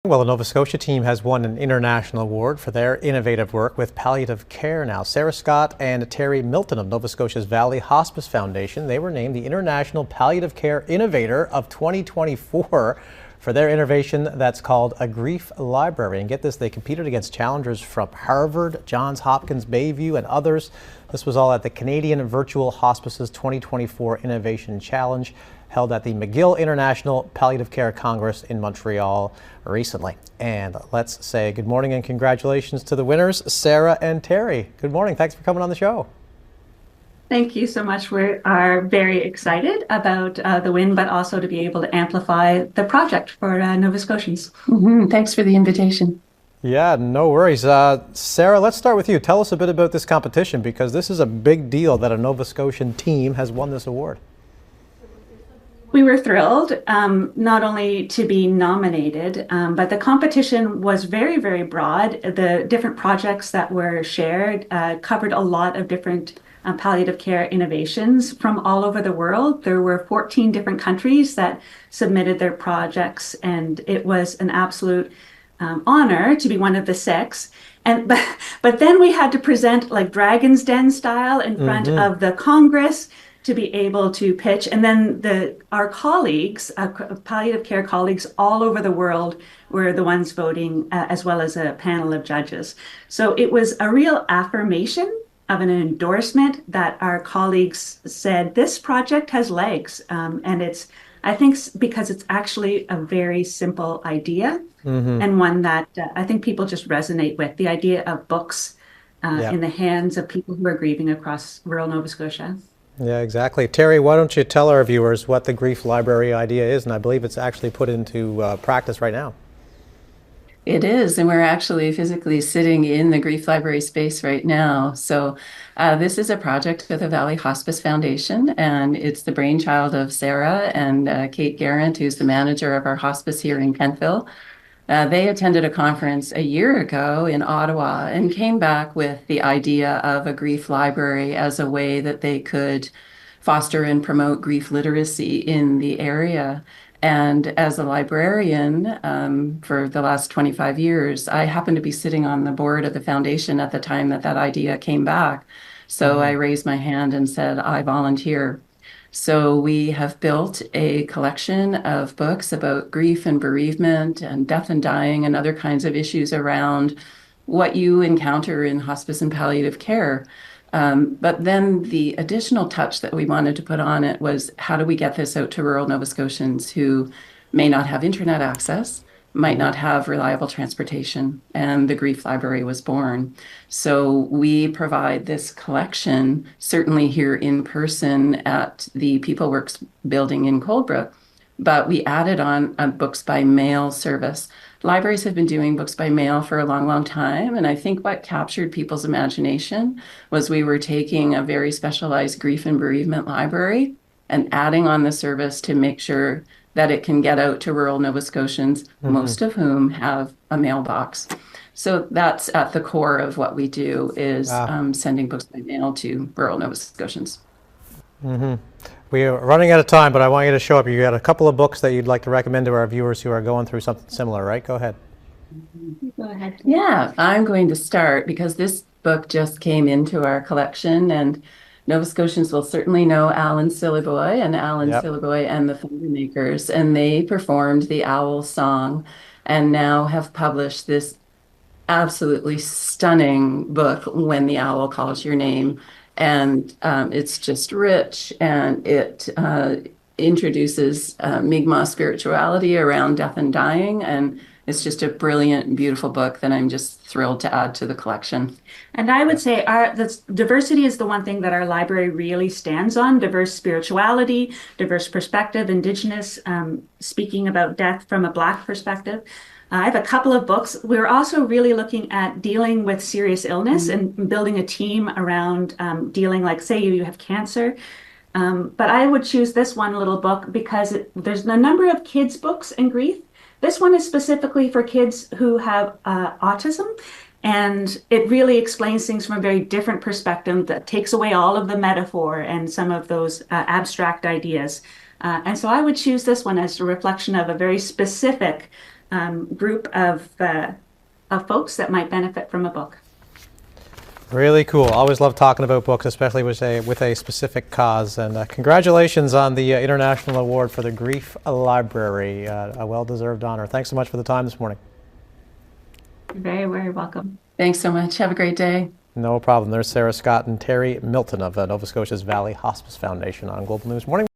Well, the Nova Scotia team has won an international award for their innovative work with palliative care now. Sarah Scott and Terri Milton of Nova Scotia's Valley Hospice Foundation, they were named the International Palliative Care Innovator of 2024 for their innovation that's called a grief library. And get this, they competed against challengers from Harvard, Johns Hopkins, Bayview, and others. This was all at the Canadian Virtual Hospices 2024 Innovation Challenge, held at the McGill International Palliative Care Congress in Montreal recently. And let's say good morning and congratulations to the winners, Sarah and Terri. Good morning. Thanks for coming on the show. Thank you so much. We are very excited about the win, but also to be able to amplify the project for Nova Scotians. Thanks for the invitation. Yeah, no worries. Sarah, let's start with you. Tell us a bit about this competition, because this is a big deal that a Nova Scotian team has won this award. We were thrilled not only to be nominated, but the competition was very, very broad. The different projects that were shared covered a lot of different palliative care innovations from all over the world. There were 14 different countries that submitted their projects, and it was an absolute honor to be one of the six. And but then we had to present like Dragon's Den style in front of the Congress to be able to pitch. And then our colleagues, palliative care colleagues all over the world, were the ones voting, as well as a panel of judges. So it was a real affirmation of an endorsement that our colleagues said, this project has legs. And it's, I think, because it's actually a very simple idea and one that I think people just resonate with, the idea of books in the hands of people who are grieving across rural Nova Scotia. Yeah, exactly. Terri, why don't you tell our viewers what the grief library idea is? And I believe it's actually put into practice right now. It is, and we're actually physically sitting in the grief library space right now. So this is a project with the Valley Hospice Foundation, and it's the brainchild of Sarah and Kate Garrett, who's the manager of our hospice here in Kentville. They attended a conference a year ago in Ottawa and came back with the idea of a grief library as a way that they could foster and promote grief literacy in the area. And as a librarian for the last 25 years, I happened to be sitting on the board of the foundation at the time that idea came back. So I raised my hand and said, I volunteer. So we have built a collection of books about grief and bereavement and death and dying and other kinds of issues around what you encounter in hospice and palliative care. But then the additional touch that we wanted to put on it was, how do we get this out to rural Nova Scotians who may not have internet access, might not have reliable transportation? And the grief library was born. So we provide this collection, certainly here in person at the PeopleWorks building in Coldbrook, but we added on a books by mail service. Libraries have been doing books by mail for a long, long time. And I think what captured people's imagination was we were taking a very specialized grief and bereavement library and adding on the service to make sure that it can get out to rural Nova Scotians, most of whom have a mailbox. So that's at the core of what we do, is sending books by mail to rural Nova Scotians. We are running out of time, but I want you to show up. You got a couple of books that you'd like to recommend to our viewers who are going through something similar, right? Go ahead. Go ahead. Yeah, I'm going to start because this book just came into our collection, and Nova Scotians will certainly know Alan Syliboy and Syliboy and the Thundermakers, and they performed the Owl Song and now have published this absolutely stunning book, When the Owl Calls Your Name. And it's just rich, and it introduces Mi'kmaq spirituality around death and dying. And it's just a brilliant, beautiful book that I'm just thrilled to add to the collection. And I would say diversity is the one thing that our library really stands on: diverse spirituality, diverse perspective, Indigenous, speaking about death from a Black perspective. I have a couple of books. We're also really looking at dealing with serious illness and building a team around dealing, like, say you have cancer. But I would choose this one little book because there's a number of kids' books in grief. This one is specifically for kids who have autism, and it really explains things from a very different perspective that takes away all of the metaphor and some of those abstract ideas. And so I would choose this one as a reflection of a very specific group of folks that might benefit from a book. Really cool. Always love talking about books, especially with a specific cause. And congratulations on the International Award for the Grief Library, a well-deserved honor. Thanks so much for the time this morning. You're very, very welcome. Thanks so much. Have a great day. No problem. There's Sarah Scott and Terri Milton of Nova Scotia's Valley Hospice Foundation on Global News Morning.